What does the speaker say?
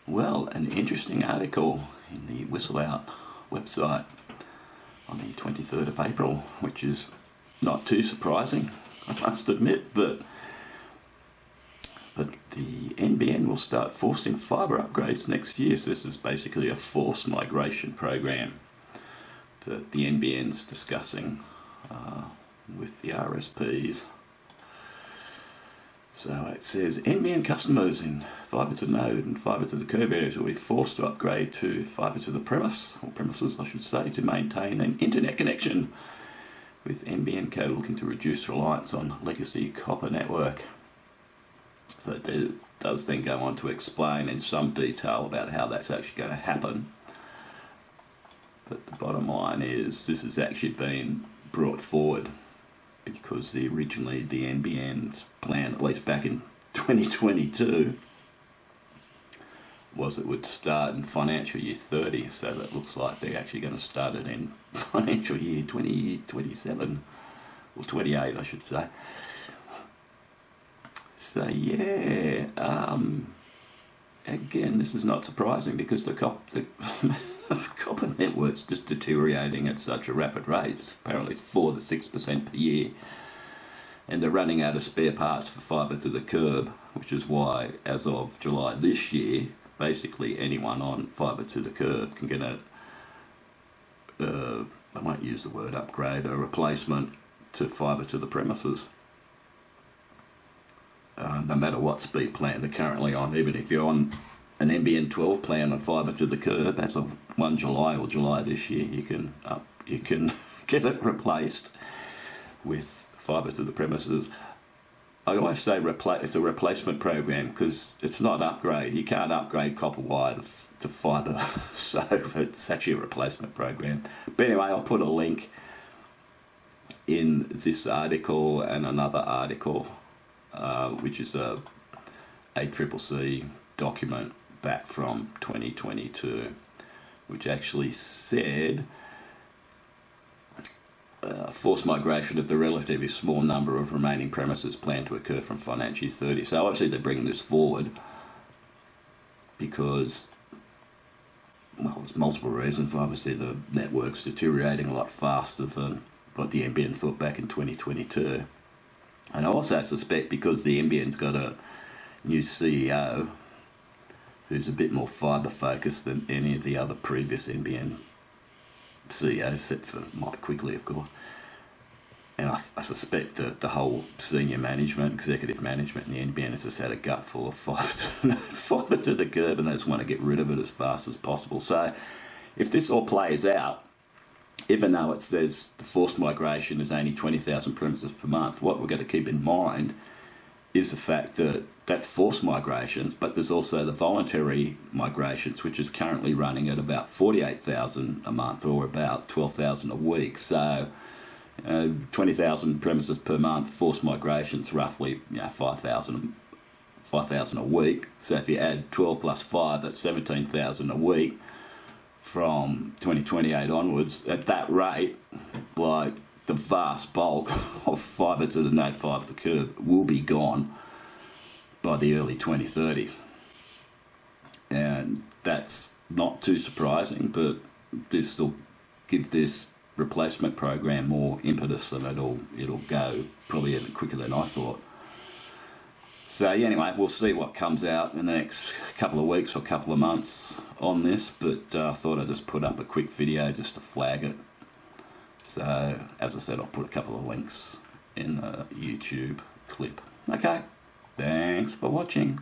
Well, an interesting article in the Whistleout website on the 23rd of April, which is not too surprising, I must admit, but the NBN will start forcing fibre upgrades next year. So this is basically a forced migration program that the NBN's discussing with the RSPs. So it says NBN customers in fibre to node and fibre to the curb areas will be forced to upgrade to fibre to the premises, I should say, to maintain an internet connection, with NBN Co looking to reduce reliance on legacy copper network. So it does then go on to explain in some detail about how that's actually going to happen. But the bottom line is this has actually been brought forward because originally the NBN's plan, at least back in 2022, was it would start in financial year 30, so that looks like they're actually going to start it in financial year 2027, or 28 I should say. So yeah, again, this is not surprising because the copper network's just deteriorating at such a rapid rate. Apparently it's 4 to 6% per year, and they're running out of spare parts for fibre to the curb, which is why, as of July this year, basically anyone on fibre to the curb can get a, I won't use the word upgrade, a replacement to fibre to the premises. No matter what speed plan they're currently on, even if you're on an NBN 12 plan on fibre to the curb, as of 1 July or July this year, you can get it replaced with fibre to the premises. I always say it's a replacement program because it's not an upgrade. You can't upgrade copper wire to fibre, so it's actually a replacement program. But anyway, I'll put a link in this article and another article, which is a ACCC document back from 2022, which actually said forced migration of the relatively small number of remaining premises planned to occur from financial year 30. So obviously they're bringing this forward because, well, there's multiple reasons. Obviously the network's deteriorating a lot faster than what the NBN thought back in 2022. And I also suspect because the NBN's got a new CEO who's a bit more fibre focused than any of the other previous NBN CEOs, except for Mike Quigley, of course. And I suspect that the whole senior management, executive management in the NBN has just had a gut full of fibre to the curb, and they just want to get rid of it as fast as possible. So if this all plays out, even though it says the forced migration is only 20,000 premises per month, what we're going to keep in mind is the fact that that's forced migrations, but there's also the voluntary migrations, which is currently running at about 48,000 a month, or about 12,000 a week. So 20,000 premises per month, forced migrations, roughly 5,000 a week. So if you add 12 plus 5, that's 17,000 a week from 2028 onwards. At that rate, like, the vast bulk of fibre to the node, fibre to the curb will be gone by the early 2030s. And that's not too surprising, but this will give this replacement program more impetus, and it'll go probably even quicker than I thought. So yeah, anyway, we'll see what comes out in the next couple of weeks or couple of months on this, but I thought I'd just put up a quick video just to flag it. So, as I said, I'll put a couple of links in the YouTube clip. Okay, thanks for watching.